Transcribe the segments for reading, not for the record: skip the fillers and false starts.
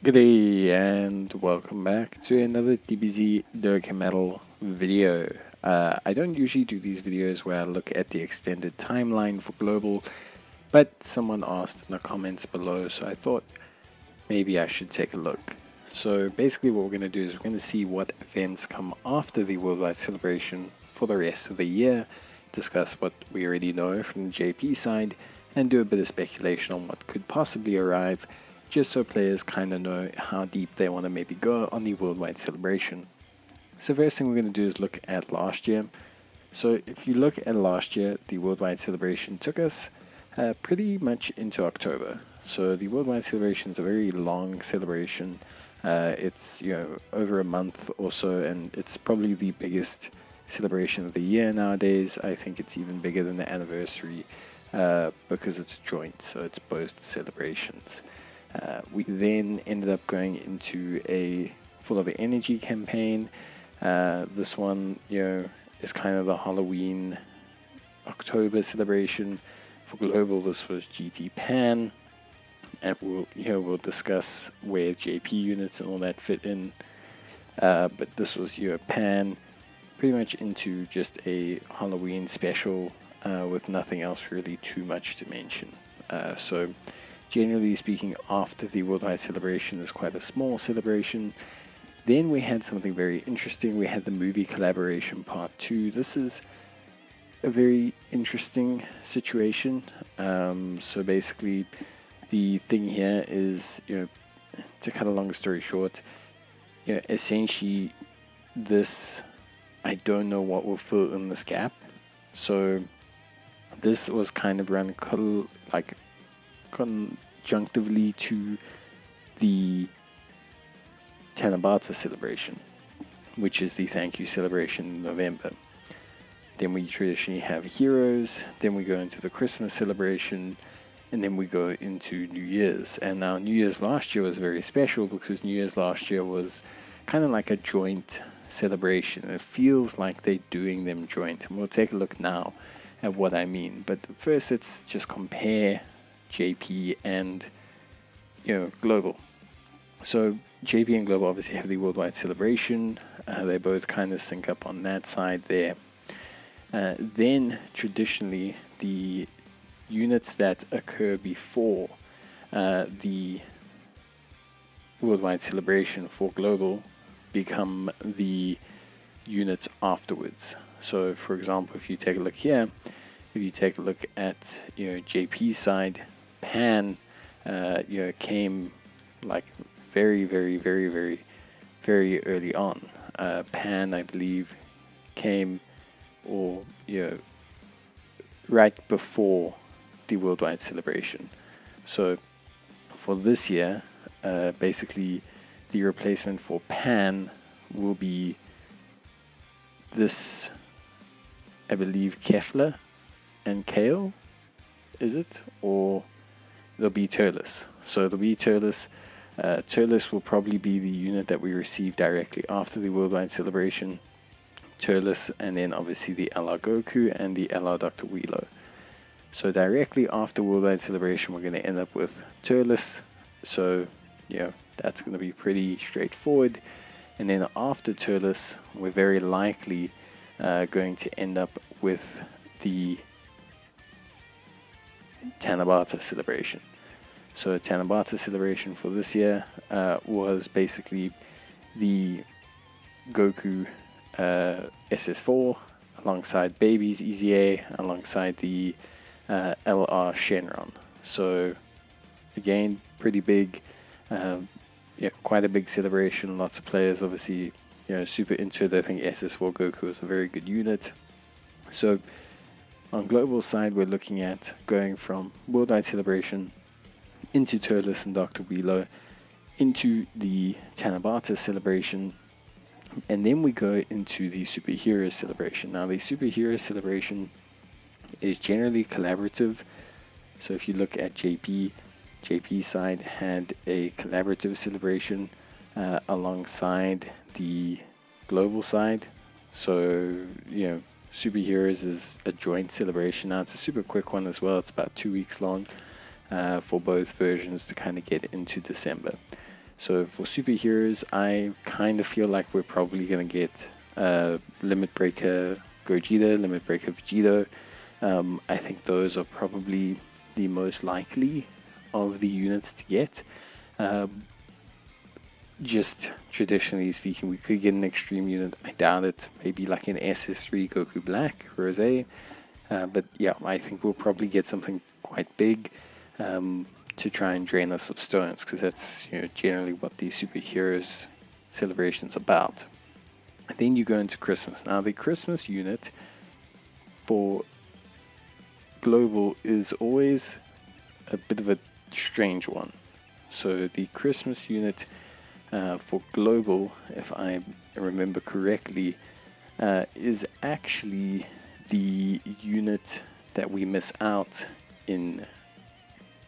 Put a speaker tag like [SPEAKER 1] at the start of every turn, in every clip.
[SPEAKER 1] G'day and welcome back to another DBZ Dokkan video. I don't usually do these videos where I look at the extended timeline for global, but someone asked in the comments below, so I thought maybe I should take a look. So basically what we're going to do is we're going to see what events come after the worldwide celebration for the rest of the year, discuss what we already know from the JP side, and do a bit of speculation on what could possibly arrive, just so players kind of know how deep they want to maybe go on the worldwide celebration. So first thing we're going to do is look at last year. So if you look at last year, the worldwide celebration took us pretty much into October. So the worldwide celebration is a very long celebration. It's over a month or so, and it's probably the biggest celebration of the year nowadays. I think it's even bigger than the anniversary because it's joint, so it's both celebrations. We then ended up going into a Full of Energy campaign. This one, is kind of the Halloween October celebration. For global, this was GT Pan, and we'll discuss where JP units and all that fit in. But this was Pan, pretty much into just a Halloween special with nothing else really too much to mention. So generally speaking, after the worldwide celebration is quite a small celebration. Then we had something very interesting. We had the movie collaboration part 2. This is a very interesting situation. So basically, the thing here is, to cut a long story short, essentially this, I don't know what will fill in this gap. So this was kind of run conjunctively to the Tanabata celebration, which is the thank you celebration in November. Then we traditionally have Heroes, then we go into the Christmas celebration, and then we go into New Year's. And now New Year's last year was very special because New Year's last year was kind of like a joint celebration. It feels like they're doing them joint, and we'll take a look now at what I mean. But first, let's just compare JP and global. So JP and global obviously have the worldwide celebration. They both kind of sync up on that side there. Then traditionally the units that occur before the worldwide celebration for global become the units afterwards. So for example, if you take a look here, if you take a look at JP's side, Pan came like very early on. Pan, I believe, came right before the worldwide celebration. So for this year, basically the replacement for Pan will be this, I believe, Kefla and Kale, is it? Or there'll be Turles. So there'll be Turles. Turles will probably be the unit that we receive directly after the worldwide celebration. Turles, and then obviously the LR Goku and the LR Dr. Wheelo. So directly after worldwide celebration, we're going to end up with Turles. So that's going to be pretty straightforward. And then after Turles, we're very likely going to end up with the Tanabata celebration. So Tanabata celebration for this year was basically the Goku SS4 alongside Baby's EZA alongside the LR Shenron. So again, pretty big, quite a big celebration. Lots of players obviously super into it. I think SS4 Goku is a very good unit. So on global side, we're looking at going from worldwide celebration into Turles and Dr. Wheelo, into the Tanabata celebration, and then we go into the Superhero celebration. Now the Superhero celebration is generally collaborative. So if you look at JP's side had a collaborative celebration alongside the global side. So Superheroes is a joint celebration. Now it's a super quick one as well. It's about 2 weeks long for both versions to kind of get into December. So for superheroes, I kind of feel like we're probably going to get Limit Breaker Gogeta, Limit Breaker Vegito. I think those are probably the most likely of the units to get. Just traditionally speaking, we could get an extreme unit. I doubt it. Maybe like an SS3 Goku Black, Rose. But yeah, I think we'll probably get something quite big to try and drain us of stones, because that's generally what the superheroes celebration's about. And then you go into Christmas. Now the Christmas unit for global is always a bit of a strange one. So the Christmas unit for global, if I remember correctly, is actually the unit that we miss out in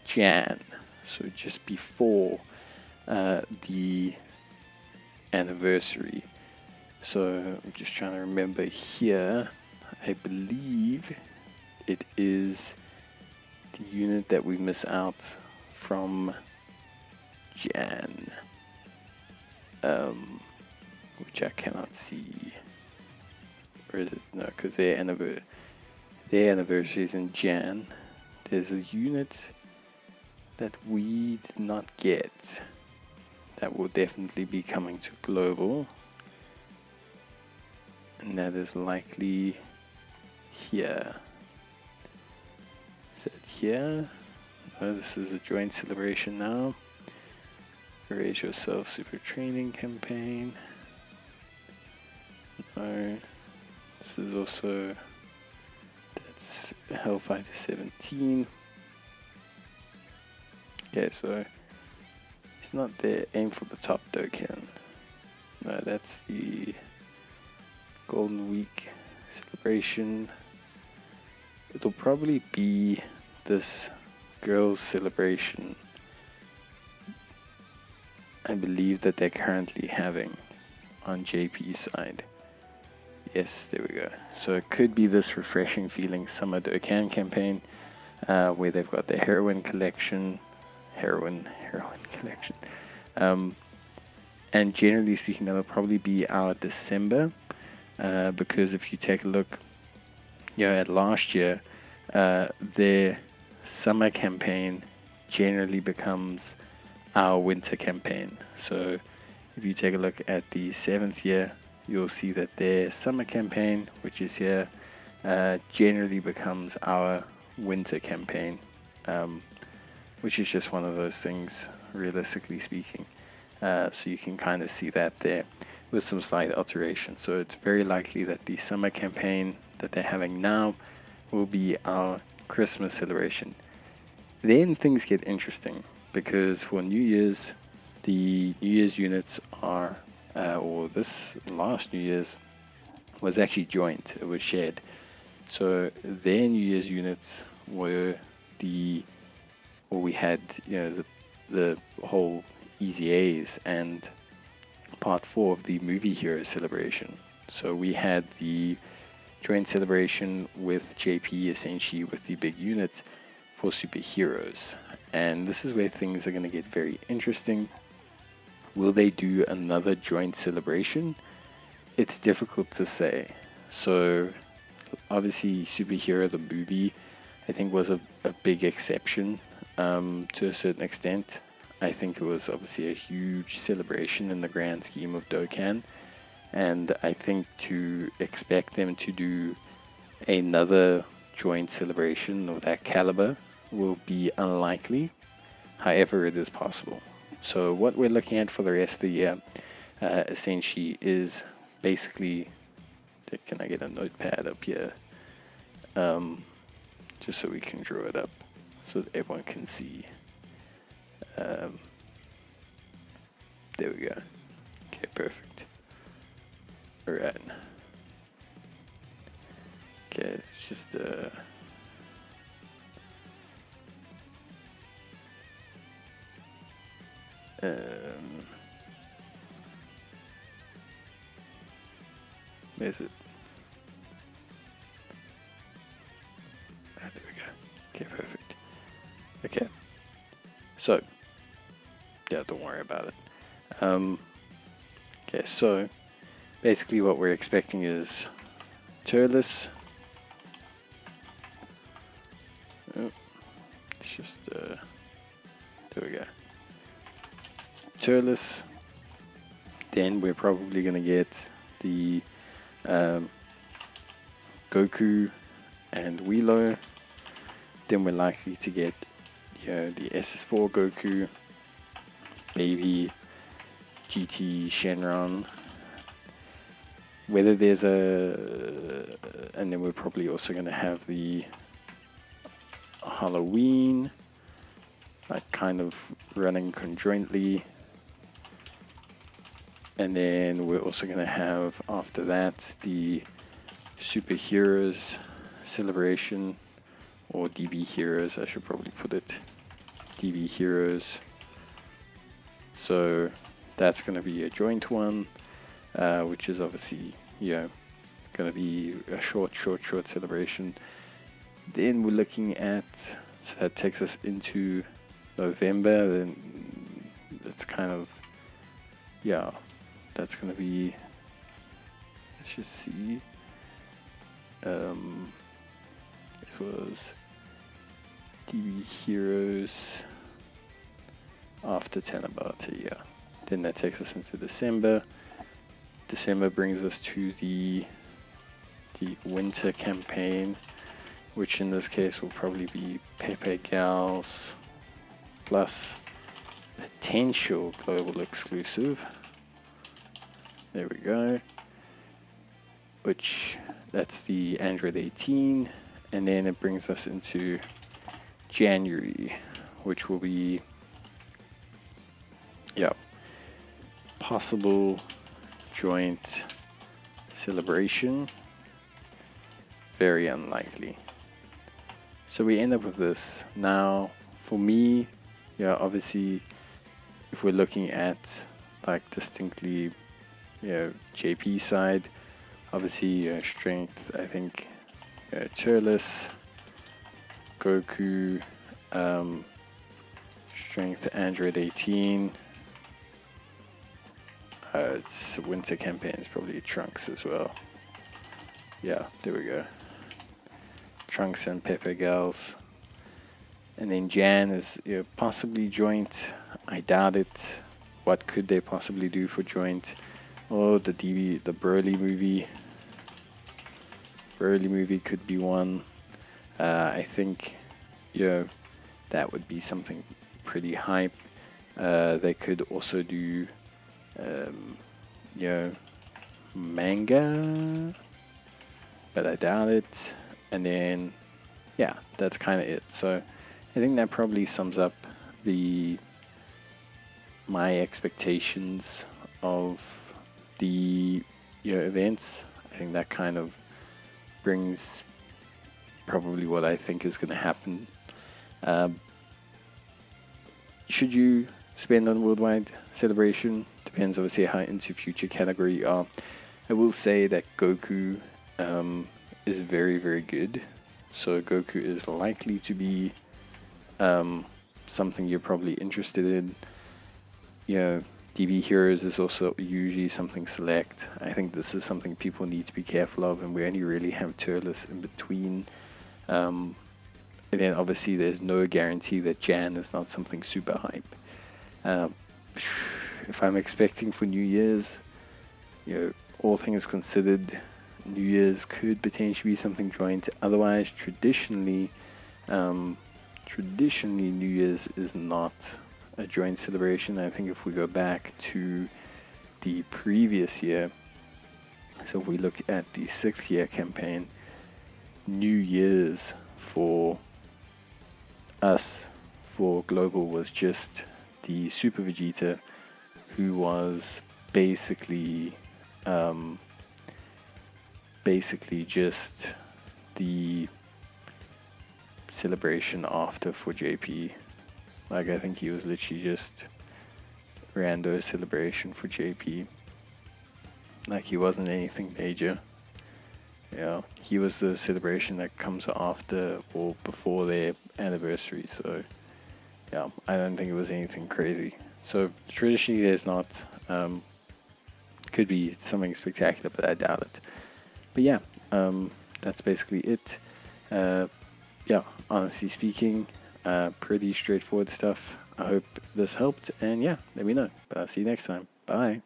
[SPEAKER 1] Jan, so just before the anniversary. So I'm just trying to remember here. I believe it is the unit that we miss out from Jan, which I cannot see. Or is it? No, because their anniversary is in Jan. There's a unit that we did not get that will definitely be coming to global, and that is likely here. Is it here? No, this is a joint celebration now. Raise Yourself Super Training Campaign. No. This is also, that's Hellfighter 17. Okay, so it's not there. Aim for the top Dokkan. No, that's the Golden Week celebration. It'll probably be this girls' celebration, I believe, that they're currently having on JP's side. Yes, there we go. So it could be this refreshing feeling summer Dokkan campaign, where they've got the heroin collection, and generally speaking, that'll probably be our December, because if you take a look, at last year, their summer campaign generally becomes our winter campaign. So if you take a look at the 7th year, you'll see that their summer campaign, which is here, generally becomes our winter campaign, which is just one of those things, realistically speaking. So you can kind of see that there with some slight alteration. So it's very likely that the summer campaign that they're having now will be our Christmas celebration. Then things get interesting, because for New Year's, the New Year's units are, or this last New Year's was actually joint, it was shared. So their New Year's units were we had, the whole Easy A's and part 4 of the movie hero celebration. So we had the joint celebration with JP, essentially with the big units for superheroes. And this is where things are going to get very interesting. Will they do another joint celebration? It's difficult to say. So obviously Superhero the movie, I think, was a big exception to a certain extent. I think it was obviously a huge celebration in the grand scheme of Dokkan, and I think to expect them to do another joint celebration of that caliber will be unlikely. However, it is possible. So what we're looking at for the rest of the year essentially is basically, can I get a notepad up here, just so we can draw it up so that everyone can see. There we go. Okay, perfect. Alright. Okay, it's just where's it? There we go. Okay, perfect. Okay. So, yeah, don't worry about it. Okay, so basically what we're expecting is Turles. Oh, it's just there we go. Turles. Then we're probably gonna get the Goku and Wheelo. Then we're likely to get the SS4 Goku, maybe GT Shenron. Whether there's and then we're probably also going to have the Halloween, like kind of running conjointly. And then we're also going to have after that the Superheroes Celebration, or DB Heroes, I should probably put it. DB Heroes. So that's going to be a joint one, which is obviously, going to be a short celebration. Then we're looking at, so that takes us into November. Then it's kind of, that's going to be, let's just see. It was DB Heroes after Tanabata, yeah. Then that takes us into December. December brings us to the winter campaign, which in this case will probably be Pepe Gals plus potential global exclusive. There we go. Which, that's the Android 18. And then it brings us into January, which will be, possible joint celebration. Very unlikely. So we end up with this. Now, for me, obviously, if we're looking at like distinctly, JP side, obviously strength, I think Turles, Goku, strength Android 18. It's winter campaigns, probably Trunks as well. Yeah, there we go. Trunks and Pepe Gals. And then Jan is possibly joint. I doubt it. What could they possibly do for joint? Oh, the Broly movie. Broly movie could be one. I think, that would be something pretty hype. They could also do, manga, but I doubt it. And then, that's kind of it. So I think that probably sums up my expectations of the events. I think that kind of brings probably what I think is going to happen. Should you spend on Worldwide Celebration? Depends obviously how into future category you are. I will say that Goku is very, very good. So Goku is likely to be something you're probably interested in. DB Heroes is also usually something select. I think this is something people need to be careful of, and we only really have Turles in between. And then obviously there's no guarantee that Jan is not something super hype. If I'm expecting for New Year's, all things considered, New Year's could potentially be something joint. Otherwise, traditionally New Year's is not a joint celebration. I think if we go back to the previous year, so if we look at the 6th year campaign, New Year's for us, for Global, was just the Super Vegeta, who was basically just the celebration after for JP. Like, I think he was literally just rando celebration for JP. Like, he wasn't anything major. He was the celebration that comes after or before their anniversary. So, I don't think it was anything crazy. So traditionally there's not. Could be something spectacular, but I doubt it. But yeah, that's basically it. Yeah, honestly speaking, pretty straightforward stuff. I hope this helped, and yeah, let me know. But I'll see you next time. Bye.